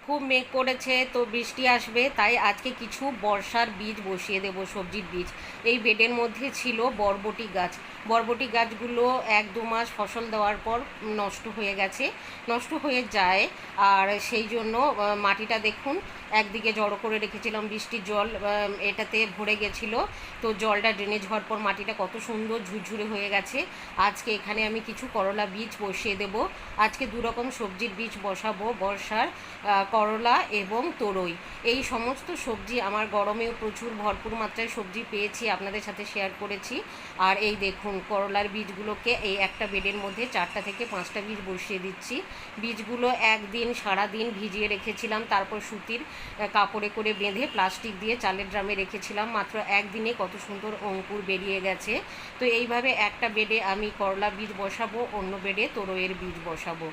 খুব মেঘ করেছে, তো বৃষ্টি আসবে, তাই আজকে কিছু বর্ষার বীজ বসিয়ে দেব, সবজির বীজ। এই বেডের মধ্যে ছিল বরবটি গাছ। বরবটি গাছগুলো 1-2 মাস ফসল দেওয়ার পর নষ্ট হয়ে গেছে, নষ্ট হয়ে যায়। আর সেই জন্য মাটিটা দেখুন, একদিকে জড়ো করে রেখেছিলাম, বৃষ্টির জল এটাতে ভরে গেছিলো, তো জলটা ড্রেনেজ হওয়ার পর মাটিটা কত সুন্দর ঝুরঝুরে হয়ে গেছে। আজকে এখানে আমি কিছু করলা বীজ বসিয়ে দেব। আজকে 2 রকম সবজির বীজ বসাবো, বর্ষার করলা এবং তরই। এই সমস্ত সবজি আমার গরমেও প্রচুর ভরপুর মাত্রায় সবজি পেয়েছি, আপনাদের সাথে শেয়ার করেছি। আর এই দেখুন, করলার বীজগুলোকে এই একটা বেডের মধ্যে 4টা থেকে 5টা বীজ বসিয়ে দিচ্ছি। বীজগুলো একদিন সারাদিন ভিজিয়ে রেখেছিলাম, তারপর সুতির কাপড়ে করে বেঁধে প্লাস্টিক দিয়ে চালের ড্রামে রেখেছিলাম। মাত্র একদিনে কত সুন্দর অঙ্কুর বেরিয়ে গেছে। তো এইভাবে একটা বেডে আমি করলা বীজ বসাবো, অন্য বেডে তরইয়ের বীজ বসাবো।